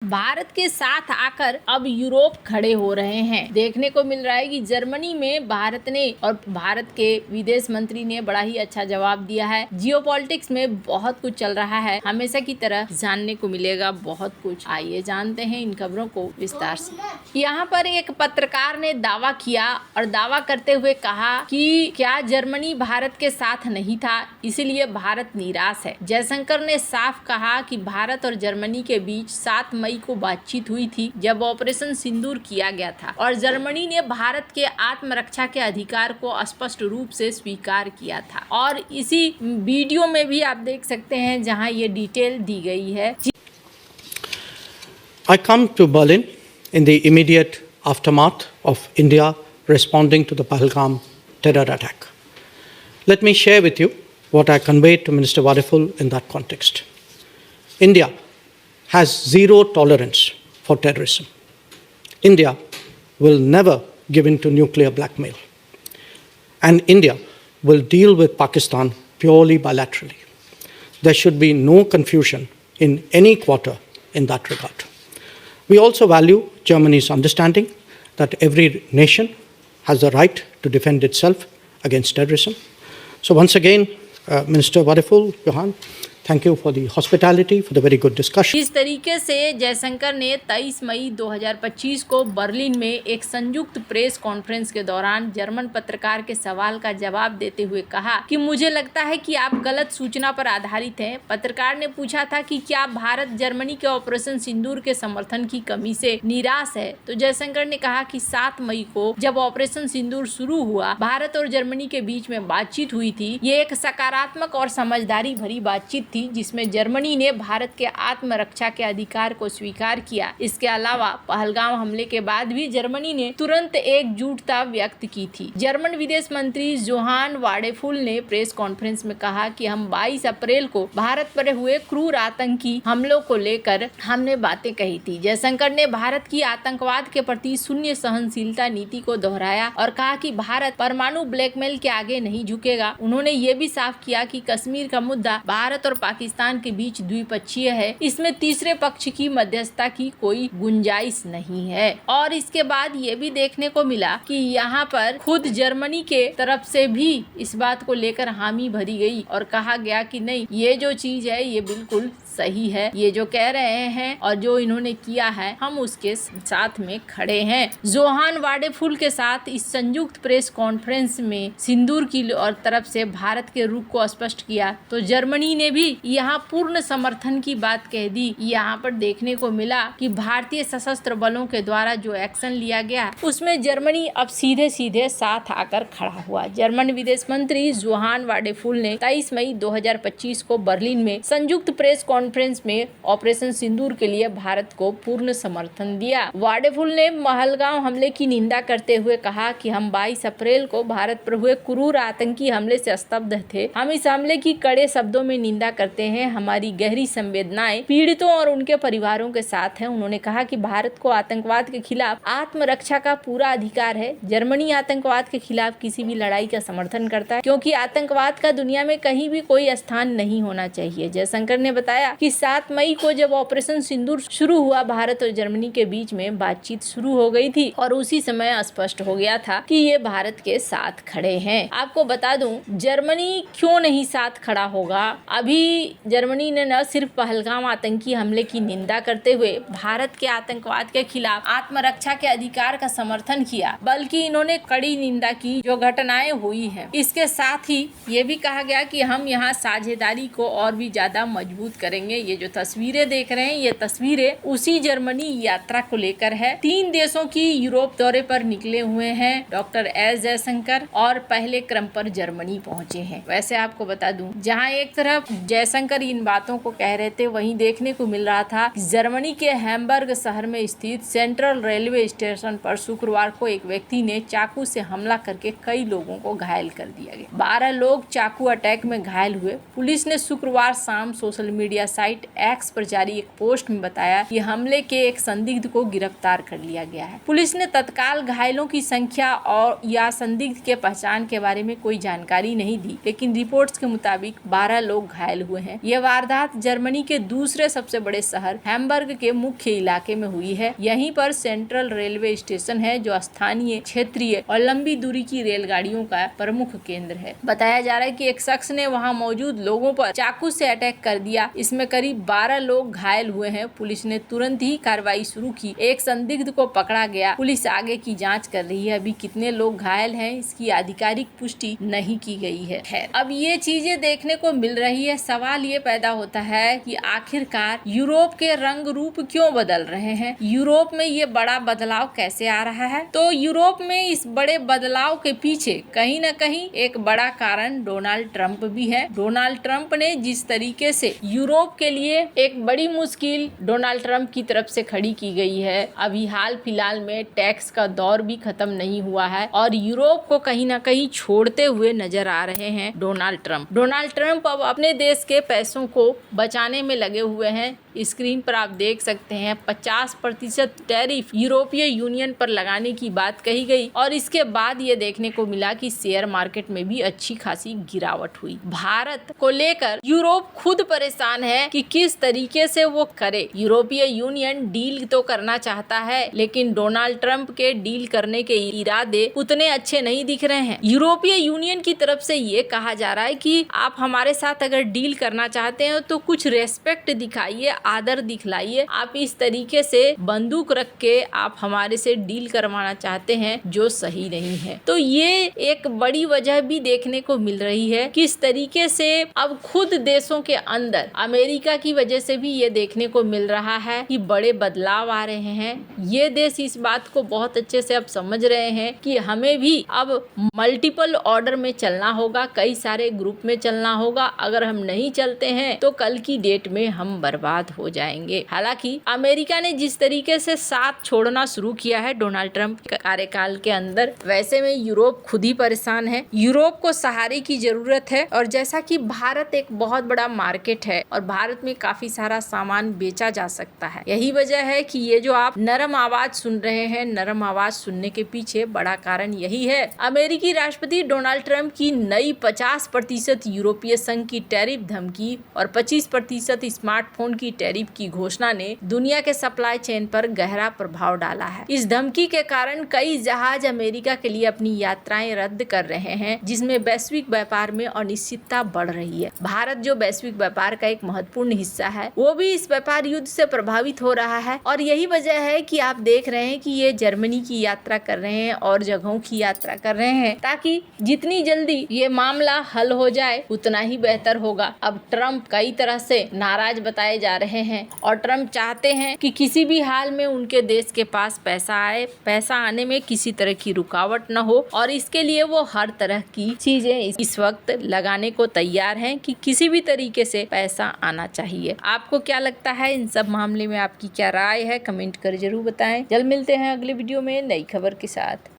भारत के साथ आकर अब यूरोप खड़े हो रहे हैं। देखने को मिल रहा है कि जर्मनी में भारत ने और भारत के विदेश मंत्री ने बड़ा ही अच्छा जवाब दिया है। जियोपॉलिटिक्स में बहुत कुछ चल रहा है, हमेशा की तरह जानने को मिलेगा बहुत कुछ। आइए जानते हैं इन खबरों को विस्तार से। यहाँ पर एक पत्रकार ने दावा किया और दावा करते हुए कहा कि क्या जर्मनी भारत के साथ नहीं था, इसीलिए भारत निराश है। जयशंकर ने साफ कहा कि भारत और जर्मनी के बीच 7 मई को बातचीत हुई थी, जब ऑपरेशन सिंदूर किया गया था और जर्मनी ने भारत के आत्मरक्षा के अधिकार को स्पष्ट रूप से स्वीकार किया था। और इसी वीडियो में भी आप देख सकते हैं जहां ये डिटेल दी गई है। I come to Berlin in the immediate aftermath of India responding to the Pahalgam terror attack. Let me share with you what I conveyed to Minister Wadiful in that context. India has zero tolerance for terrorism. India will never give in to nuclear blackmail. And India will deal with Pakistan purely bilaterally. There should be no confusion in any quarter in that regard. We also value Germany's understanding that every nation has the right to defend itself against terrorism. So once again, Minister Wadiful, Johan, thank you for the hospitality, for the very good discussion. इस तरीके से जयशंकर ने 23 मई 2025 को Berlin में एक संयुक्त press conference के दौरान जर्मन पत्रकार के सवाल का जवाब देते हुए कहा कि मुझे लगता है कि आप गलत सूचना पर आधारित हैं। पत्रकार ने पूछा था कि क्या भारत जर्मनी के ऑपरेशन सिंदूर के समर्थन की कमी से निराश है, तो जयशंकर ने कहा कि 7 मई को जब ऑपरेशन सिंदूर शुरू हुआ, भारत और जर्मनी के बीच में बातचीत हुई थी। ये एक सकारात्मक और समझदारी भरी बातचीत थी जिसमें जर्मनी ने भारत के आत्मरक्षा के अधिकार को स्वीकार किया। इसके अलावा पहलगाम हमले के बाद भी जर्मनी ने तुरंत एकजुटता व्यक्त की थी। जर्मन विदेश मंत्री जोहान वाडेफुल ने प्रेस कॉन्फ्रेंस में कहा कि हम 22 अप्रैल को भारत पर हुए क्रूर आतंकी हमलों को लेकर हमने बातें कही थी। जयशंकर ने भारत की आतंकवाद के प्रति शून्य सहनशीलता नीति को दोहराया और कहा कि भारत परमाणु ब्लैकमेल के आगे नहीं झुकेगा। उन्होंने ये भी साफ किया कि कश्मीर का मुद्दा भारत और पाकिस्तान के बीच द्विपक्षीय है, इसमें तीसरे पक्ष की मध्यस्थता की कोई गुंजाइश नहीं है। और इसके बाद ये भी देखने को मिला कि यहाँ पर खुद जर्मनी के तरफ से भी इस बात को लेकर हामी भरी गई और कहा गया कि नहीं, ये जो चीज है ये बिल्कुल सही है, ये जो कह रहे हैं और जो इन्होंने किया है हम उसके साथ में खड़े हैं। जोहान वाडेफुल के साथ इस संयुक्त प्रेस कॉन्फ्रेंस में सिंदूर की और तरफ से भारत के रुख को स्पष्ट किया, तो जर्मनी ने भी यहाँ पूर्ण समर्थन की बात कह दी। यहाँ पर देखने को मिला कि भारतीय सशस्त्र बलों के द्वारा जो एक्शन लिया गया उसमें जर्मनी अब सीधे सीधे साथ आकर खड़ा हुआ। जर्मन विदेश मंत्री जोहान वाडेफुल ने 23 मई 2025 को बर्लिन में संयुक्त प्रेस कॉन्फ्रेंस में ऑपरेशन सिंदूर के लिए भारत को पूर्ण समर्थन दिया। वाडेफुल ने पहलगाम हमले की निंदा करते हुए कहा कि हम 22 अप्रैल को भारत पर हुए क्रूर आतंकी हमले से स्तब्ध थे। हम इस हमले की कड़े शब्दों में निंदा करते हैं। हमारी गहरी संवेदनाएं पीड़ितों और उनके परिवारों के साथ हैं। उन्होंने कहा कि भारत को आतंकवाद के खिलाफ आत्मरक्षा का पूरा अधिकार है। जर्मनी आतंकवाद के खिलाफ किसी भी लड़ाई का समर्थन करता है, क्योंकि आतंकवाद का दुनिया में कहीं भी कोई स्थान नहीं होना चाहिए। जयशंकर ने बताया कि 7 मई को जब ऑपरेशन सिंदूर शुरू हुआ, भारत और जर्मनी के बीच में बातचीत शुरू हो गई थी और उसी समय स्पष्ट हो गया था कि ये भारत के साथ खड़े हैं। आपको बता दूं, जर्मनी क्यों नहीं साथ खड़ा होगा। अभी जर्मनी ने न सिर्फ पहलगाम आतंकी हमले की निंदा करते हुए भारत के आतंकवाद के खिलाफ आत्मरक्षा के अधिकार का समर्थन किया, बल्कि इन्होंने कड़ी निंदा की जो घटनाएं हुई हैं। इसके साथ ही ये भी कहा गया कि हम यहाँ साझेदारी को और भी ज्यादा मजबूत करेंगे। ये जो तस्वीरें देख रहे हैं, ये तस्वीरें उसी जर्मनी यात्रा को लेकर है। 3 देशों की यूरोप दौरे पर निकले हुए हैं डॉक्टर एस जयशंकर और पहले क्रम पर जर्मनी पहुंचे हैं। वैसे आपको बता दूं, जहां एक तरफ जयशंकर इन बातों को कह रहे थे, वहीं देखने को मिल रहा था जर्मनी के हैम्बर्ग शहर में स्थित सेंट्रल रेलवे स्टेशन पर शुक्रवार को एक व्यक्ति ने चाकू से हमला करके कई लोगों को घायल कर दिया गया। 12 लोग चाकू अटैक में घायल हुए। पुलिस ने शुक्रवार शाम सोशल मीडिया साइट एक्स पर जारी एक पोस्ट में बताया कि हमले के एक संदिग्ध को गिरफ्तार कर लिया गया है। पुलिस ने तत्काल घायलों की संख्या और या संदिग्ध के पहचान के बारे में कोई जानकारी नहीं दी, लेकिन रिपोर्ट्स के मुताबिक 12 लोग घायल हुए हैं। यह वारदात जर्मनी के दूसरे सबसे बड़े शहर हैम्बर्ग के मुख्य इलाके में हुई है। यहीं पर सेंट्रल रेलवे स्टेशन है जो स्थानीय, क्षेत्रीय और लंबी दूरी की रेलगाड़ियों का प्रमुख केंद्र है। बताया जा रहा है कि एक शख्स ने वहां मौजूद लोगों पर चाकू से अटैक कर दिया। इसमें करीब 12 लोग घायल हुए हैं। पुलिस ने तुरंत ही कार्रवाई शुरू की। एक संदिग्ध को पकड़ा गया। पुलिस आगे की जांच कर रही है। अभी कितने लोग घायल हैं इसकी आधिकारिक पुष्टि नहीं की गई है। अब ये चीजें देखने को मिल रही है। सवाल ये पैदा होता है कि आखिरकार यूरोप के रंग रूप क्यों बदल रहे हैं? यूरोप में ये बड़ा बदलाव कैसे आ रहा है? तो यूरोप में इस बड़े बदलाव के पीछे कहीं न कहीं एक बड़ा कारण डोनाल्ड ट्रंप भी है। डोनाल्ड ट्रंप ने जिस तरीके से यूरोप के लिए एक बड़ी मुश्किल डोनाल्ड ट्रंप की तरफ से खड़ी की गई है। अभी हाल फिलहाल में टैक्स का दौर भी खत्म नहीं हुआ है और यूरोप को कहीं न कहीं छोड़ते हुए नजर आ रहे हैं डोनाल्ड ट्रंप। डोनाल्ड ट्रंप अब अपने देश के पैसों को बचाने में लगे हुए हैं। स्क्रीन पर आप देख सकते हैं 50% टैरिफ यूरोपीय यूनियन पर लगाने की बात कही गई और इसके बाद ये देखने को मिला कि शेयर मार्केट में भी अच्छी खासी गिरावट हुई। भारत को लेकर यूरोप खुद परेशान है कि किस तरीके से वो करे। यूरोपीय यूनियन डील तो करना चाहता है लेकिन डोनाल्ड ट्रंप के डील करने के इरादे उतने अच्छे नहीं दिख रहे हैं। यूरोपीय यूनियन की तरफ से ये कहा जा रहा है कि आप हमारे साथ अगर डील करना चाहते हैं तो कुछ रेस्पेक्ट दिखाइए, आदर दिखलाइए। आप इस तरीके से बंदूक रख के आप हमारे से डील करवाना चाहते हैं जो सही नहीं है। तो ये एक बड़ी वजह भी देखने को मिल रही है किस तरीके से अब खुद देशों के अंदर अमेरिका की वजह से भी ये देखने को मिल रहा है कि बड़े बदलाव आ रहे हैं। ये देश इस बात को बहुत अच्छे से अब समझ रहे हैं कि हमें भी अब मल्टीपल ऑर्डर में चलना होगा, कई सारे ग्रुप में चलना होगा। अगर हम नहीं चलते हैं तो कल की डेट में हम बर्बाद हो जाएंगे। हालांकि अमेरिका ने जिस तरीके से साथ छोड़ना शुरू किया है डोनाल्ड ट्रंप के कार्यकाल के अंदर, वैसे में यूरोप खुद ही परेशान है। यूरोप को सहारे की जरूरत है और जैसा कि भारत एक बहुत बड़ा मार्केट है और भारत में काफी सारा सामान बेचा जा सकता है। यही वजह है कि ये जो आप नरम आवाज सुन रहे हैं, नरम आवाज सुनने के पीछे बड़ा कारण यही है। अमेरिकी राष्ट्रपति डोनाल्ड ट्रंप की नई 50% यूरोपीय संघ की टैरिफ धमकी और 25% स्मार्टफोन की टैरिफ की घोषणा ने दुनिया के सप्लाई चेन पर गहरा प्रभाव डाला है। इस धमकी के कारण कई जहाज अमेरिका के लिए अपनी यात्राएं रद्द कर रहे हैं, जिसमें वैश्विक व्यापार में अनिश्चितता बढ़ रही है। भारत जो वैश्विक व्यापार का एक महत्वपूर्ण हिस्सा है, वो भी इस व्यापार युद्ध से प्रभावित हो रहा है और यही वजह है कि आप देख रहे हैं कि ये जर्मनी की यात्रा कर रहे हैं और जगहों की यात्रा कर रहे हैं ताकि जितनी जल्दी ये मामला हल हो जाए उतना ही बेहतर होगा। अब ट्रंप कई तरह से नाराज बताए जा रहे हैं और ट्रंप चाहते हैं कि किसी भी हाल में उनके देश के पास पैसा आए, पैसा आने में किसी तरह की रुकावट न हो और इसके लिए वो हर तरह की चीजें इस वक्त लगाने को तैयार हैं कि किसी भी तरीके से पैसा आना चाहिए। आपको क्या लगता है इन सब मामले में? आपकी क्या राय है? कमेंट कर जरूर बताएं। जल्द मिलते हैं अगले वीडियो में नई खबर के साथ।